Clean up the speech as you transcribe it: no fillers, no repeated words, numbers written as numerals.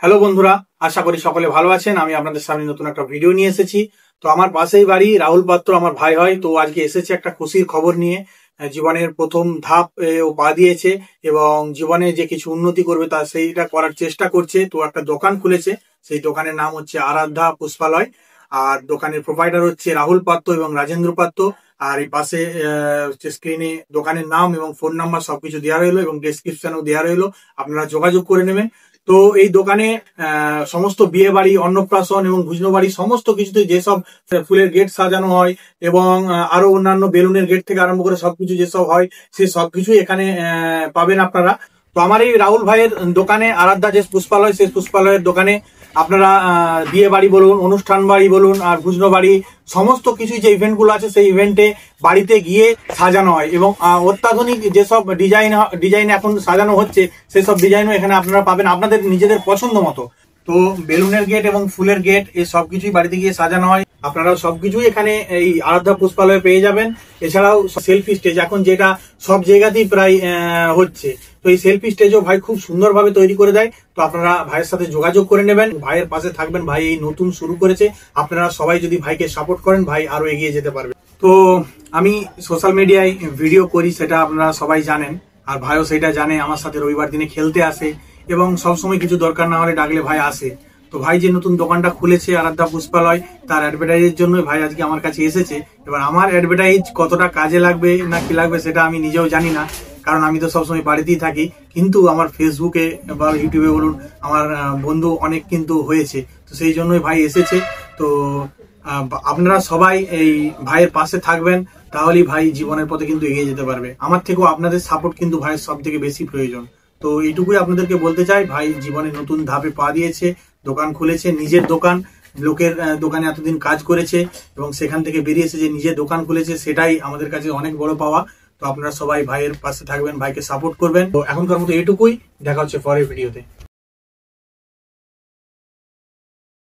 Hello বন্ধুরা, আশা করি সকলে ভালো আছেন। আমি আপনাদের সামনে নতুন একটা ভিডিও নিয়ে এসেছি। তো আমার পাশেই বাড়ি, রাহুল পাত্র আমার ভাই হয়। তো আজকে এসেছে একটা খুশির খবর নিয়ে। জীবনের প্রথম ধাপ ও পা দিয়েছে এবং জীবনে যে কিছু উন্নতি করবে তা সেইটা করার চেষ্টা করছে। তো একটা দোকান খুলেছে, সেই দোকানের নাম হচ্ছে আরাধ্যা পুষ্পালয়। আর দোকানের প্রোভাইডার হচ্ছে রাহুল পাত্র এবং রাজেন্দ্র পাত্র। আর এই পাশে স্ক্রিনে দোকানের নাম এবং ফোন নাম্বার সবকিছু দেওয়া রইলো এবং ডেসক্রিপশনেও দেওয়া রইলো, আপনারা যোগাযোগ করে নেবেন। তো এই দোকানে সমস্ত বিয়ে বাড়ি, অন্নপ্রাশন এবং ভুজনো বাড়ি সমস্ত কিছুতে যেসব ফুলের গেট সাজানো হয় এবং আরো অন্যান্য বেলুনের গেট থেকে আরম্ভ করে সবকিছু যেসব হয় সে সবকিছুই এখানে পাবেন আপনারা। তো আমার এই রাহুল ভাইয়ের দোকানে, আরাধ্যা যে পুষ্পালয়, সেই পুষ্পালয়ের দোকানে আপনারা বিয়ে বাড়ি বলুন, অনুষ্ঠান বাড়ি বলুন, আর ভুজনো বাড়ি সমস্ত কিছু যে ইভেন্ট গুলো আছে সেই ইভেন্টে বাড়িতে গিয়ে সাজানো হয় এবং অত্যাধুনিক যেসব ডিজাইন এখন সাজানো হচ্ছে সেসব ডিজাইনও এখানে আপনারা পাবেন আপনাদের নিজেদের পছন্দ মতো। তো বেলুনের গেট এবং ফুলের গেট এই সবকিছুই বাড়িতে গিয়ে সাজানো হয়। আপনারা সবকিছুই এখানে এই আরাধ্যা পুষ্পালয়ে পেয়ে যাবেন। এছাড়াও সেলফি স্টেজ এখন যেটা সব জায়গাতেই প্রায় হচ্ছে, তো এই সেলফি স্টেজও ভাই খুব সুন্দরভাবে তৈরি করে দেয়। তো আপনারা ভাইয়ের সাথে যোগাযোগ করে নেবেন, ভাইয়ের পাশে থাকবেন। ভাই এই নতুন শুরু করেছে, আপনারা সবাই যদি ভাইকে সাপোর্ট করেন ভাই আরো এগিয়ে যেতে পারবে। তো আমি সোশ্যাল মিডিয়ায় ভিডিও করি, সেটা আপনারা সবাই জানেন, আর ভাইও সেটা জানে। আমার সাথে রবিবার দিনে খেলতে আসে এবং সবসময় কিছু দরকার না হলে ডাকলে ভাই আসে। তো ভাই যে নতুন দোকানটা খুলেছে আরাধ্যা পুষ্পালয়, তার অ্যাডভার্টাইজের জন্য ভাই আজকে আমার কাছে এসেছে। এবার আমার অ্যাডভার্টাইজ কতটা কাজে লাগবে না কি লাগবে সেটা আমি নিজেও জানি না, কারণ আমি তো সবসময় বাড়িতেই থাকি। কিন্তু আমার ফেসবুকে বা ইউটিউবে বলুন, আমার বন্ধু অনেক কিন্তু হয়েছে, তো সেই জন্যই ভাই এসেছে। তো আপনারা সবাই এই ভাইয়ের পাশে থাকবেন, তাহলেই ভাই জীবনের পথে কিন্তু এগিয়ে যেতে পারবে। আমার থেকেও আপনাদের সাপোর্ট কিন্তু ভাইয়ের সব থেকে বেশি প্রয়োজন। তো এইটুকুই আপনাদেরকে বলতে চাই, ভাই জীবনে নতুন ধাপে পা দিয়েছে, দোকান খুলেছে, নিজের দোকান। লোকের দোকানে এতদিন কাজ করেছে এবং সেখান থেকে বেরিয়েছে যে নিজের দোকান খুলেছে, সেটাই আমাদের কাছে অনেক বড় পাওয়া। তো আপনারা সবাই ভাইয়ের পাশে থাকবেন, ভাইকে সাপোর্ট করবেন। তো এখনকার মতো এইটুকুই, দেখা হচ্ছে পরের ভিডিওতে।